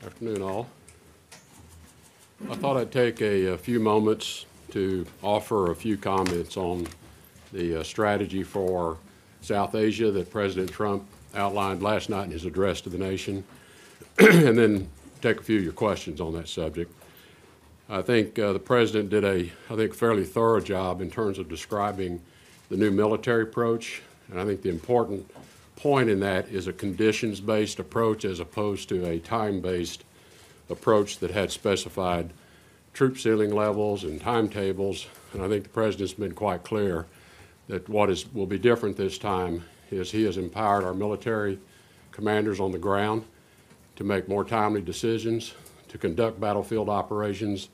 Afternoon, all. I thought I'd take a few moments to offer a few comments on the strategy for South Asia that President Trump outlined last night in his address to the nation, and then take a few of your questions on that subject. I think the President did a fairly thorough job in terms of describing the new military approach, and I think the important point in that is a conditions-based approach as opposed to a time-based approach that had specified troop ceiling levels and timetables. And I think the President's been quite clear that what will be different this time is he has empowered our military commanders on the ground to make more timely decisions, to conduct battlefield operations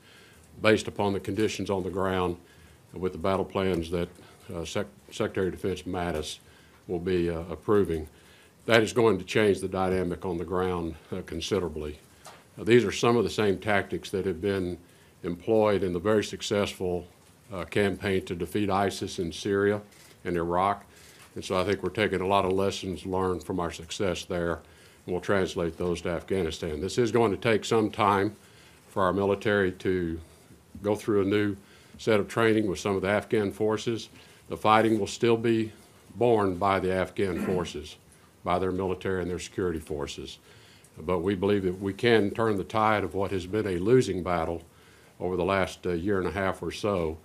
based upon the conditions on the ground with the battle plans that Secretary of Defense Mattis will be approving. That is going to change the dynamic on the ground considerably. These are some of the same tactics that have been employed in the very successful campaign to defeat ISIS in Syria and Iraq. And so I think we're taking a lot of lessons learned from our success there, and we'll translate those to Afghanistan. This is going to take some time for our military to go through a new set of training with some of the Afghan forces. The fighting will still be borne by the Afghan forces, by their military and their security forces. But we believe that we can turn the tide of what has been a losing battle over the last year and a half or so,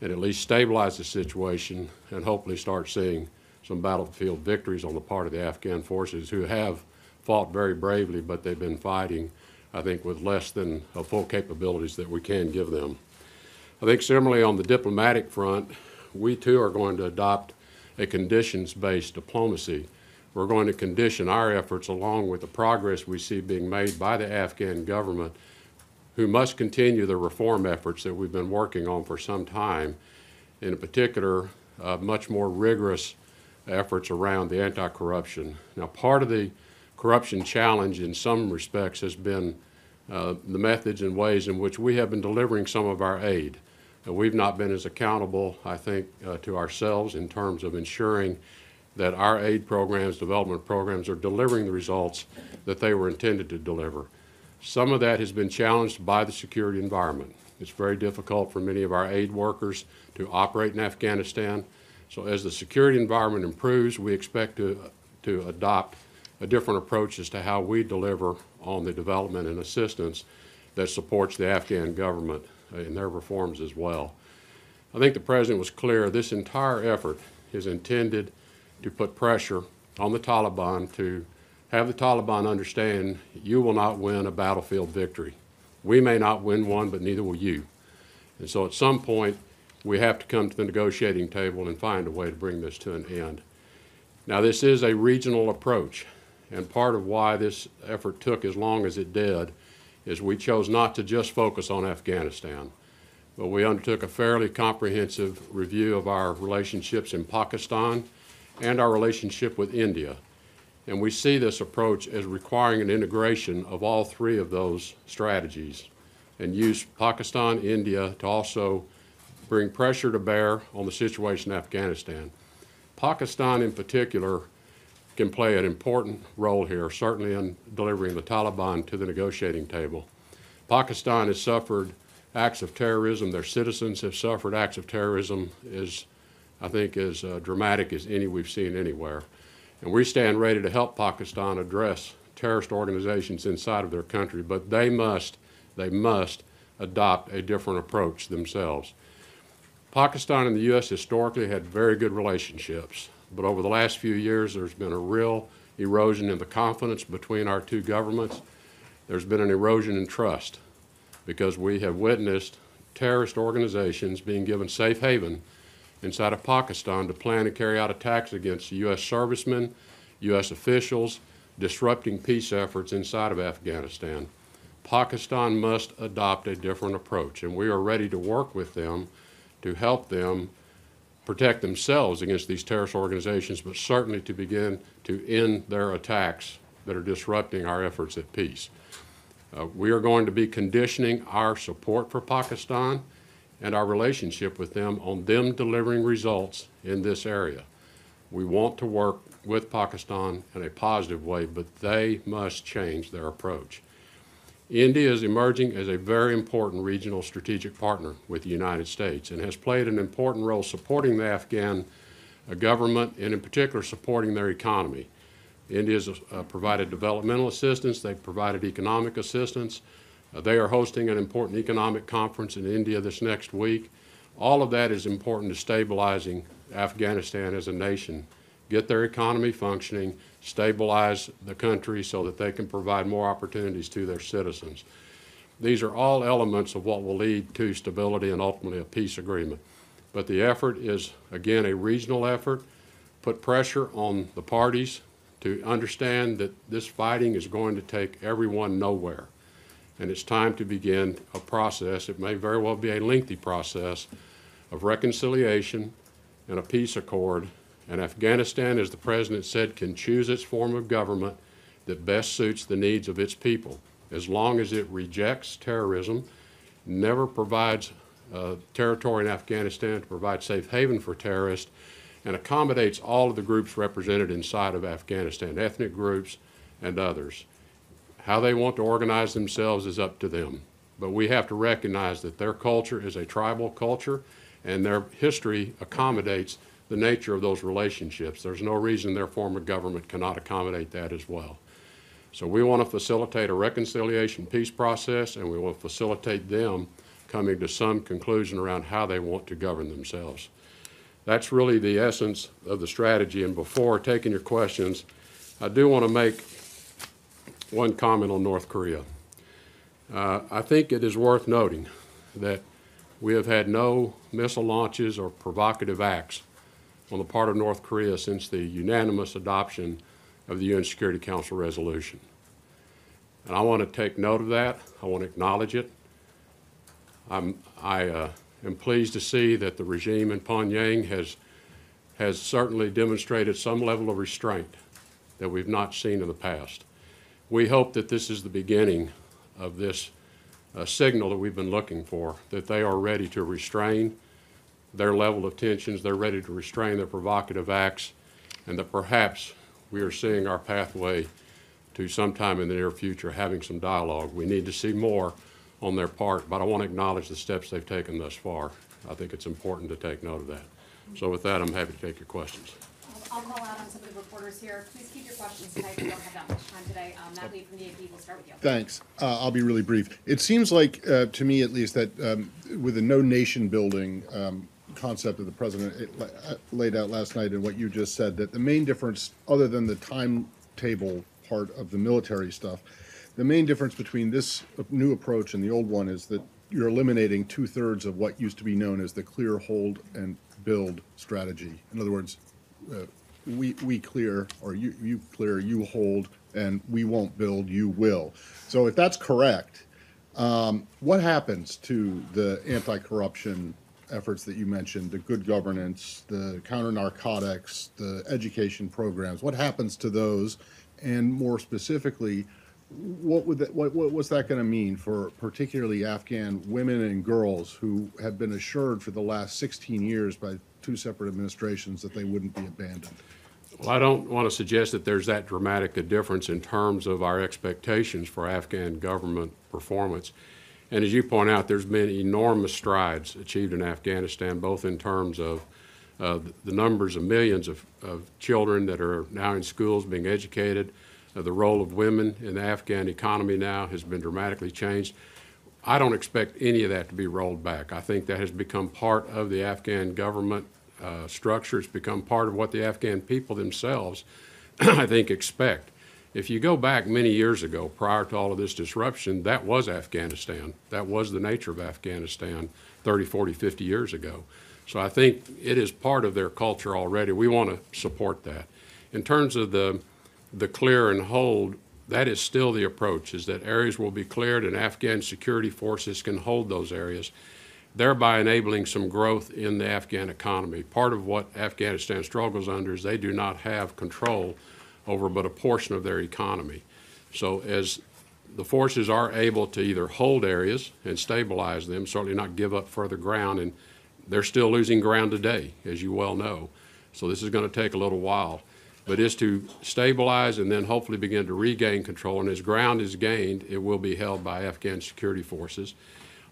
and at least stabilize the situation and hopefully start seeing some battlefield victories on the part of the Afghan forces, who have fought very bravely, but they've been fighting, I think, with less than full capabilities that we can give them. I think similarly on the diplomatic front, we too are going to adopt a conditions-based diplomacy. We're going to condition our efforts along with the progress we see being made by the Afghan government, who must continue the reform efforts that we've been working on for some time, in particular, much more rigorous efforts around the anti-corruption. Now, part of the corruption challenge in some respects has been the methods and ways in which we have been delivering some of our aid. We've not been as accountable, I think, to ourselves in terms of ensuring that our aid programs, development programs, are delivering the results that they were intended to deliver. Some of that has been challenged by the security environment. It's very difficult for many of our aid workers to operate in Afghanistan. So as the security environment improves, we expect to adopt a different approach as to how we deliver on the development and assistance that supports the Afghan government in their reforms as well. I think the President was clear this entire effort is intended to put pressure on the Taliban, to have the Taliban understand you will not win a battlefield victory. We may not win one, but neither will you. And so at some point, we have to come to the negotiating table and find a way to bring this to an end. Now, this is a regional approach, and part of why this effort took as long as it did is we chose not to just focus on Afghanistan, but we undertook a fairly comprehensive review of our relationships in Pakistan and our relationship with India. And we see this approach as requiring an integration of all three of those strategies, and use Pakistan, India to also bring pressure to bear on the situation in Afghanistan. Pakistan in particular can play an important role here, certainly in delivering the Taliban to the negotiating table. Pakistan has suffered acts of terrorism. Their citizens have suffered acts of terrorism as dramatic as any we've seen anywhere. And we stand ready to help Pakistan address terrorist organizations inside of their country, but they must adopt a different approach themselves. Pakistan and the U.S. historically had very good relationships, but over the last few years there's been a real erosion in the confidence between our two governments. There's been an erosion in trust because we have witnessed terrorist organizations being given safe haven inside of Pakistan to plan and carry out attacks against U.S. servicemen, U.S. officials, disrupting peace efforts inside of Afghanistan. Pakistan must adopt a different approach, and we are ready to work with them to help them protect themselves against these terrorist organizations, but certainly to begin to end their attacks that are disrupting our efforts at peace. We are going to be conditioning our support for Pakistan and our relationship with them on them delivering results in this area. We want to work with Pakistan in a positive way, but they must change their approach. India is emerging as a very important regional strategic partner with the United States and has played an important role supporting the Afghan government and in particular supporting their economy. India has provided developmental assistance, they've provided economic assistance. They are hosting an important economic conference in India this next week. All of that is important to stabilizing Afghanistan as a nation, get their economy functioning, stabilize the country so that they can provide more opportunities to their citizens. These are all elements of what will lead to stability and ultimately a peace agreement. But the effort is, again, a regional effort. Put pressure on the parties to understand that this fighting is going to take everyone nowhere. And it's time to begin a process. It may very well be a lengthy process of reconciliation and a peace accord. And Afghanistan, as the President said, can choose its form of government that best suits the needs of its people, as long as it rejects terrorism, never provides territory in Afghanistan to provide safe haven for terrorists, and accommodates all of the groups represented inside of Afghanistan, ethnic groups and others. How they want to organize themselves is up to them. But we have to recognize that their culture is a tribal culture, and their history accommodates the nature of those relationships. There's no reason their form of government cannot accommodate that as well. So we want to facilitate a reconciliation peace process, and we want to facilitate them coming to some conclusion around how they want to govern themselves. That's really the essence of the strategy. And before taking your questions, I do want to make one comment on North Korea. I think it is worth noting that we have had no missile launches or provocative acts on the part of North Korea since the unanimous adoption of the UN Security Council resolution. And I want to take note of that. I want to acknowledge it. I am pleased to see that the regime in Pyongyang has certainly demonstrated some level of restraint that we've not seen in the past. We hope that this is the beginning of this signal that we've been looking for, that they are ready to restrain their level of tensions, they're ready to restrain their provocative acts, and that perhaps we are seeing our pathway to sometime in the near future having some dialogue. We need to see more on their part, but I want to acknowledge the steps they've taken thus far. I think it's important to take note of that. So with that, I'm happy to take your questions. I'll call out on some of the reporters here. Please keep your questions tonight. We don't have that much time today. Matt Lee from the AP, we'll start with you. Thanks. I'll be really brief. It seems like, to me at least, that with the no nation building concept that the president laid out last night and what you just said, that the main difference, other than the timetable part of the military stuff, the main difference between this new approach and the old one is that you're eliminating 2/3 of what used to be known as the clear, hold, and build strategy. In other words, we clear, or you clear, you hold, and we won't build, you will. So if that's correct, what happens to the anti-corruption efforts that you mentioned, the good governance, the counter-narcotics, the education programs? What happens to those? And more specifically, what's that going to mean for particularly Afghan women and girls who have been assured for the last 16 years by 2 separate administrations that they wouldn't be abandoned? Well, I don't want to suggest that there's that dramatic a difference in terms of our expectations for Afghan government performance. And as you point out, there's been enormous strides achieved in Afghanistan, both in terms of the numbers of millions of children that are now in schools being educated. The role of women in the Afghan economy now has been dramatically changed. I don't expect any of that to be rolled back. I think that has become part of the Afghan government structure. It's become part of what the Afghan people themselves, I think, expect. If you go back many years ago, prior to all of this disruption, that was Afghanistan. That was the nature of Afghanistan 30, 40, 50 years ago. So I think it is part of their culture already. We want to support that. In terms of the clear and hold, that is still the approach, is that areas will be cleared and Afghan security forces can hold those areas, thereby enabling some growth in the Afghan economy. Part of what Afghanistan struggles under is they do not have control over but a portion of their economy. So as the forces are able to either hold areas and stabilize them, certainly not give up further ground, and they're still losing ground today, as you well know. So this is going to take a little while. but is to stabilize and then hopefully begin to regain control. And as ground is gained, it will be held by Afghan security forces,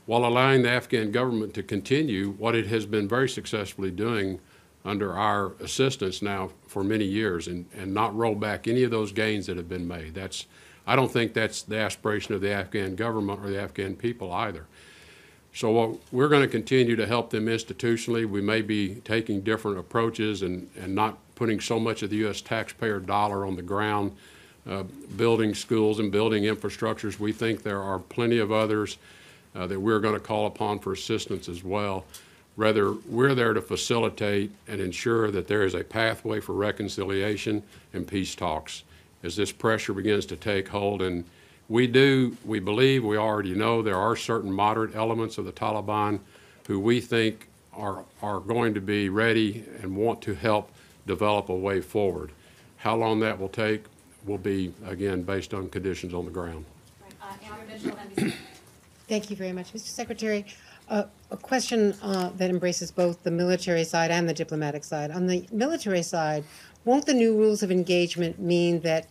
while allowing the Afghan government to continue what it has been very successfully doing under our assistance now for many years, and not roll back any of those gains that have been made. I don't think that's the aspiration of the Afghan government or the Afghan people either. So we're going to continue to help them institutionally. We may be taking different approaches and not putting so much of the U.S. taxpayer dollar on the ground, building schools and building infrastructures. We think there are plenty of others that we're going to call upon for assistance as well. Rather, we're there to facilitate and ensure that there is a pathway for reconciliation and peace talks as this pressure begins to take hold. And we believe, we already know there are certain moderate elements of the Taliban who we think are going to be ready and want to help develop a way forward. How long that will take will be, again, based on conditions on the ground. Right. Amber Mitchell, NBC. Thank you very much. Mr. Secretary, a question that embraces both the military side and the diplomatic side. On the military side, won't the new rules of engagement mean that,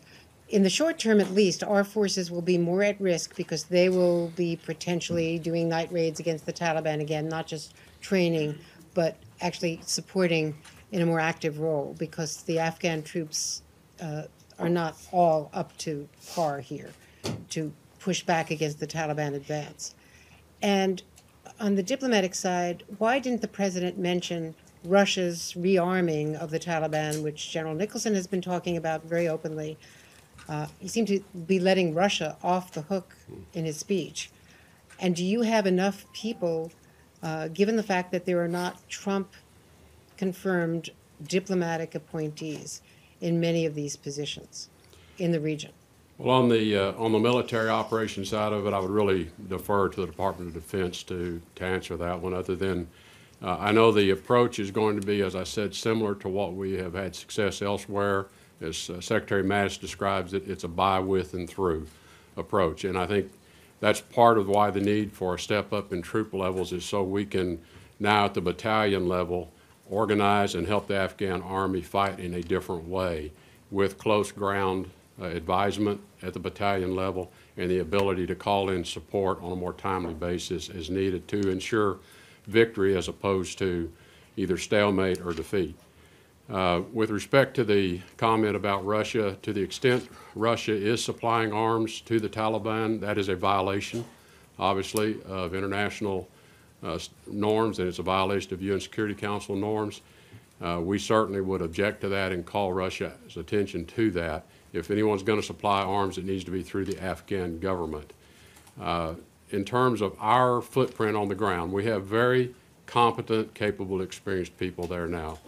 in the short term at least, our forces will be more at risk because they will be potentially doing night raids against the Taliban again, not just training, but actually supporting in a more active role, because the Afghan troops are not all up to par here to push back against the Taliban advance? And on the diplomatic side, why didn't the president mention Russia's rearming of the Taliban, which General Nicholson has been talking about very openly? He seemed to be letting Russia off the hook in his speech. And do you have enough people, given the fact that there are not Trump-confirmed diplomatic appointees in many of these positions in the region? Well, on the military operations side of it, I would really defer to the Department of Defense to answer that one, other than I know the approach is going to be, as I said, similar to what we have had success elsewhere. As Secretary Mattis describes it, it's a by, with, and through approach. And I think that's part of why the need for a step up in troop levels is so we can now at the battalion level organize and help the Afghan Army fight in a different way with close ground advisement at the battalion level and the ability to call in support on a more timely basis as needed to ensure victory as opposed to either stalemate or defeat. With respect to the comment about Russia, to the extent Russia is supplying arms to the Taliban, that is a violation, obviously, of international norms, and it's a violation of UN Security Council norms. We certainly would object to that and call Russia's attention to that. If anyone's going to supply arms, it needs to be through the Afghan government. In terms of our footprint on the ground, we have very competent, capable, experienced people there now.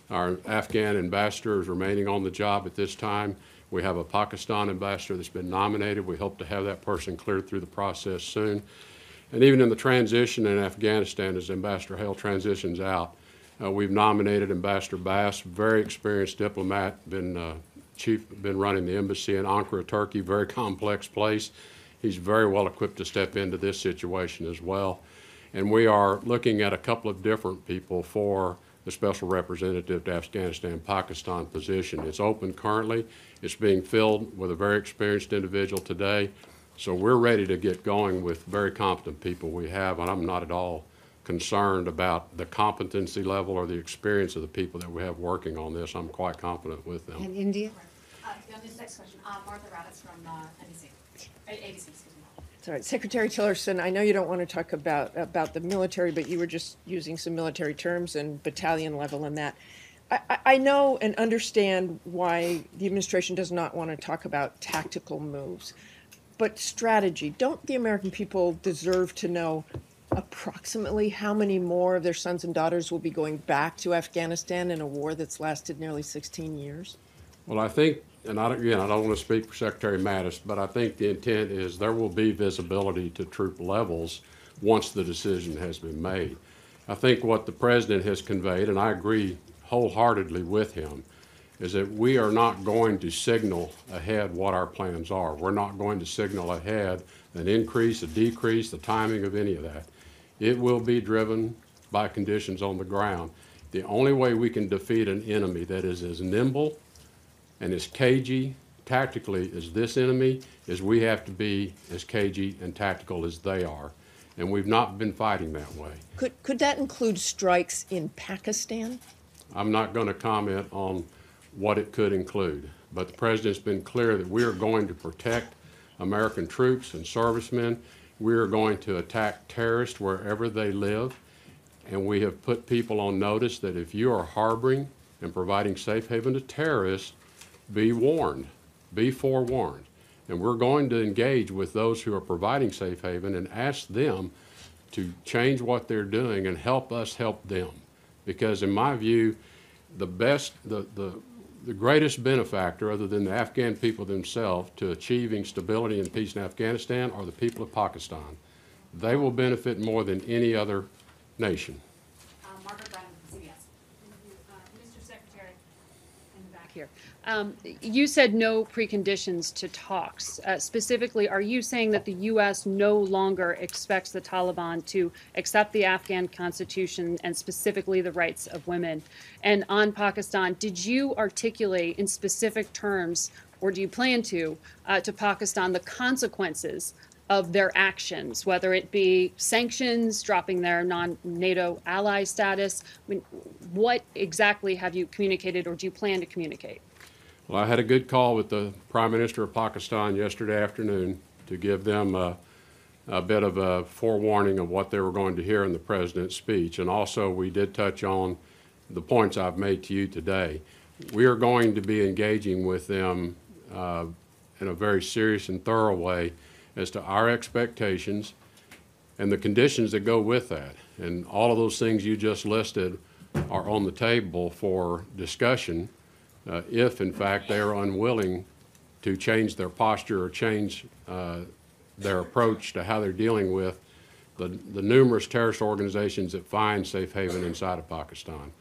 Our Afghan ambassador is remaining on the job at this time. We have a Pakistan ambassador that's been nominated. We hope to have that person cleared through the process soon. And even in the transition in Afghanistan, as Ambassador Hale transitions out, we've nominated Ambassador Bass, very experienced diplomat, been running the embassy in Ankara, Turkey, very complex place. He's very well equipped to step into this situation as well. And we are looking at a couple of different people for the Special Representative to Afghanistan, Pakistan position. It's open currently. It's being filled with a very experienced individual today. So we're ready to get going with very competent people we have, and I'm not at all concerned about the competency level or the experience of the people that we have working on this. I'm quite confident with them. And India? This next question, Martha Raddatz from ABC, excuse me. Sorry, Secretary Tillerson, I know you don't want to talk about the military, but you were just using some military terms and battalion level and that. I know and understand why the administration does not want to talk about tactical moves, but strategy. Don't the American people deserve to know approximately how many more of their sons and daughters will be going back to Afghanistan in a war that's lasted nearly 16 years? Well, I think, and I don't want to speak for Secretary Mattis, but I think the intent is there will be visibility to troop levels once the decision has been made. I think what the President has conveyed, and I agree wholeheartedly with him, is that we are not going to signal ahead what our plans are. We're not going to signal ahead an increase, a decrease, the timing of any of that. It will be driven by conditions on the ground. The only way we can defeat an enemy that is as nimble and as cagey tactically as this enemy is, we have to be as cagey and tactical as they are. And we've not been fighting that way. Could that include strikes in Pakistan? I'm not going to comment on what it could include, but the President's been clear that we are going to protect American troops and servicemen. We are going to attack terrorists wherever they live, and we have put people on notice that if you are harboring and providing safe haven to terrorists, be warned, be forewarned. And we're going to engage with those who are providing safe haven and ask them to change what they're doing and help us help them. Because in my view, the greatest benefactor, other than the Afghan people themselves, to achieving stability and peace in Afghanistan are the people of Pakistan. They will benefit more than any other nation. Margaret Brennan, CBS. Mr. Secretary, in the back here. You said no preconditions to talks. Specifically, are you saying that the U.S. no longer expects the Taliban to accept the Afghan constitution and specifically the rights of women? And on Pakistan, did you articulate in specific terms, or do you plan to Pakistan the consequences of their actions, whether it be sanctions, dropping their non-NATO ally status? I mean, what exactly have you communicated, or do you plan to communicate? Well, I had a good call with the Prime Minister of Pakistan yesterday afternoon to give them a bit of a forewarning of what they were going to hear in the President's speech. And also, we did touch on the points I've made to you today. We are going to be engaging with them in a very serious and thorough way as to our expectations and the conditions that go with that. And all of those things you just listed are on the table for discussion if, in fact, they are unwilling to change their posture or change their approach to how they're dealing with the numerous terrorist organizations that find safe haven inside of Pakistan.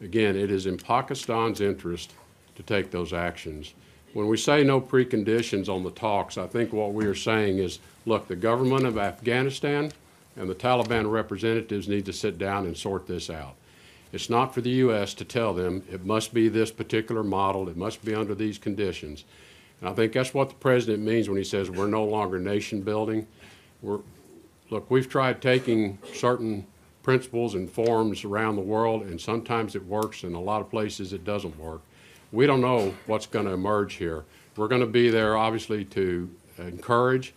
Again, it is in Pakistan's interest to take those actions. When we say no preconditions on the talks, I think what we are saying is, look, the government of Afghanistan and the Taliban representatives need to sit down and sort this out. It's not for the U.S. to tell them it must be this particular model, it must be under these conditions. And I think that's what the President means when he says we're no longer nation building. Look, we've tried taking certain principles and forms around the world, and sometimes it works, and a lot of places it doesn't work. We don't know what's going to emerge here. We're going to be there, obviously, to encourage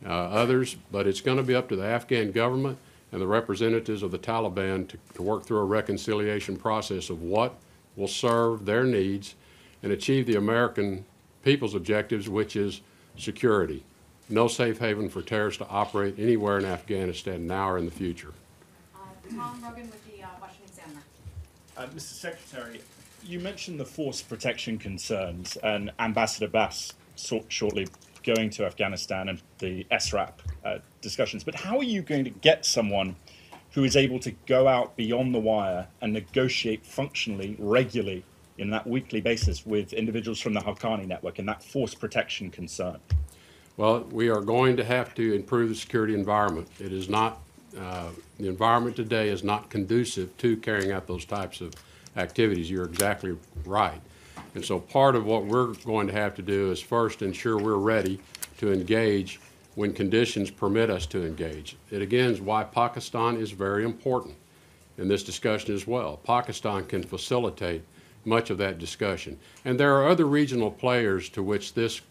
others, but it's going to be up to the Afghan government and the representatives of the Taliban to work through a reconciliation process of what will serve their needs and achieve the American people's objectives, which is security. No safe haven for terrorists to operate anywhere in Afghanistan now or in the future. Tom Rogan with the Washington Examiner. Mr. Secretary, you mentioned the force protection concerns and Ambassador Bass shortly going to Afghanistan and the SRAP discussions. But how are you going to get someone who is able to go out beyond the wire and negotiate functionally, regularly, in that weekly basis with individuals from the Haqqani network and that force protection concern? Well, we are going to have to improve the security environment. It is not, the environment today is not conducive to carrying out those types of activities. You're exactly right. And so part of what we're going to have to do is first ensure we're ready to engage when conditions permit us to engage. It again is why Pakistan is very important in this discussion as well. Pakistan can facilitate much of that discussion. And there are other regional players to which this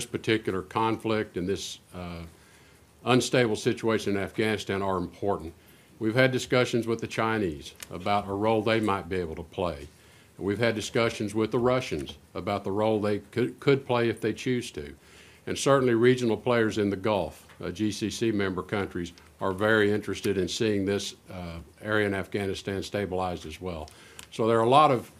particular conflict and this unstable situation in Afghanistan are important. We've had discussions with the Chinese about a role they might be able to play. We've had discussions with the Russians about the role they could play if they choose to. And certainly regional players in the Gulf, GCC member countries, are very interested in seeing this area in Afghanistan stabilized as well. So there are a lot of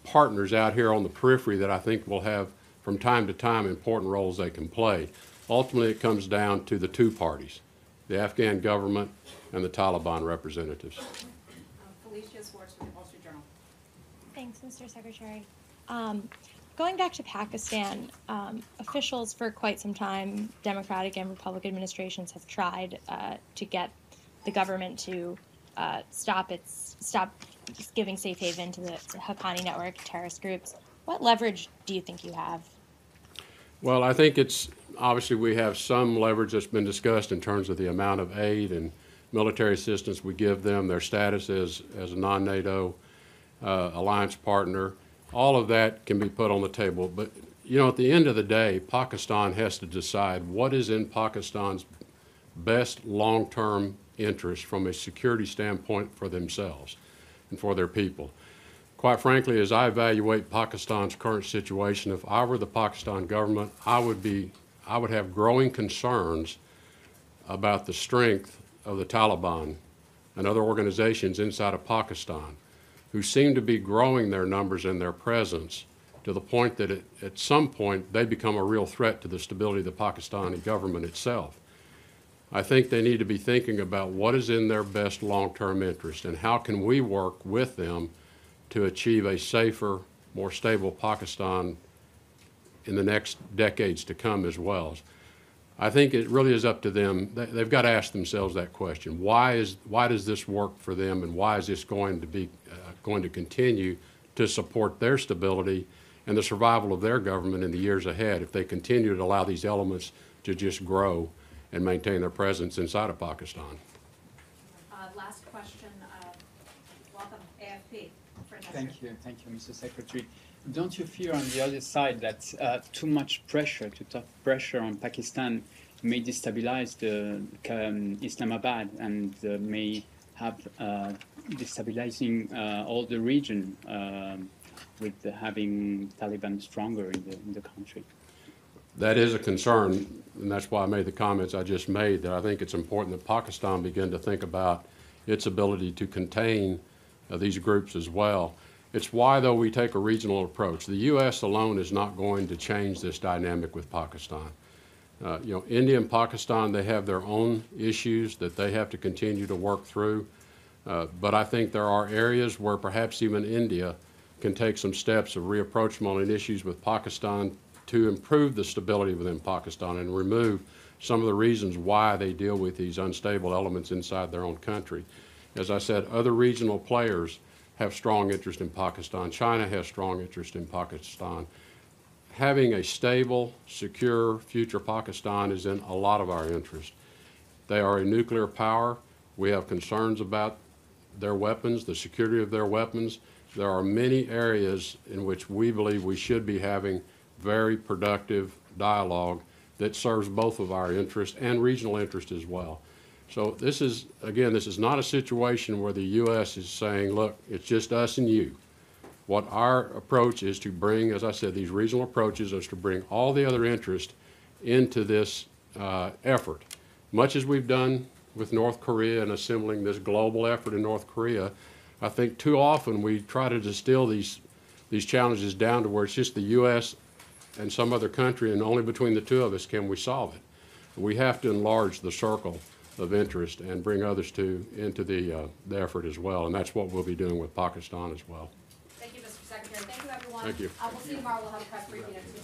partners out here on the periphery that I think will have, from time to time, important roles they can play. Ultimately, it comes down to the two parties, the Afghan government and the Taliban representatives. Felicia Swartz from the Wall Street Journal. Thanks, Mr. Secretary. Going back to Pakistan, officials for quite some time, Democratic and Republican administrations, have tried to get the government to stop giving safe haven to the Haqqani network terrorist groups. what leverage do you think you have? Well, I think it's, obviously, we have some leverage that's been discussed in terms of the amount of aid and military assistance we give them, their status as a non-NATO alliance partner. All of that can be put on the table. But, you know, at the end of the day, Pakistan has to decide what is in Pakistan's best long-term interest from a security standpoint for themselves and for their people. Quite frankly, as I evaluate Pakistan's current situation, if I were the Pakistan government, I would have growing concerns about the strength of the Taliban and other organizations inside of Pakistan who seem to be growing their numbers and their presence to the point that at some point they become a real threat to the stability of the Pakistani government itself. I think they need to be thinking about what is in their best long-term interest and how can we work with them to achieve a safer, more stable Pakistan in the next decades to come as well. I think it really is up to them. They've got to ask themselves that question. Why does this work for them, and why is this going to continue to support their stability and the survival of their government in the years ahead if they continue to allow these elements to just grow and maintain their presence inside of Pakistan? Last question. Welcome, AFP. Thank you, Mr. Secretary. Don't you fear on the other side that too much pressure, too tough pressure on Pakistan may destabilize Islamabad and may have destabilizing all the region with having Taliban stronger in the country? That is a concern, and that's why I made the comments I just made, that I think it's important that Pakistan begin to think about its ability to contain these groups as well. It's why, though, we take a regional approach. The U.S. alone is not going to change this dynamic with Pakistan. You know, India and Pakistan, they have their own issues that they have to continue to work through. But I think there are areas where perhaps even India can take some steps of reapproachment on issues with Pakistan to improve the stability within Pakistan and remove some of the reasons why they deal with these unstable elements inside their own country. As I said, other regional players have strong interest in Pakistan. China has strong interest in Pakistan. Having a stable, secure future Pakistan is in a lot of our interest. They are a nuclear power. We have concerns about their weapons, the security of their weapons. There are many areas in which we believe we should be having very productive dialogue that serves both of our interests and regional interest as well. So this is, again, this is not a situation where the U.S. is saying, look, it's just us and you. What our approach is to bring, as I said, these regional approaches is to bring all the other interests into this effort. Much as we've done with North Korea and assembling this global effort in North Korea, I think too often we try to distill these challenges down to where it's just the U.S. and some other country, and only between the two of us can we solve it. We have to enlarge the circle of interest and bring others into the effort as well, and that's what we'll be doing with Pakistan as well. Thank you, Mr. Secretary. Thank you, everyone. Thank you. We'll see you tomorrow. We'll have a press briefing at 2.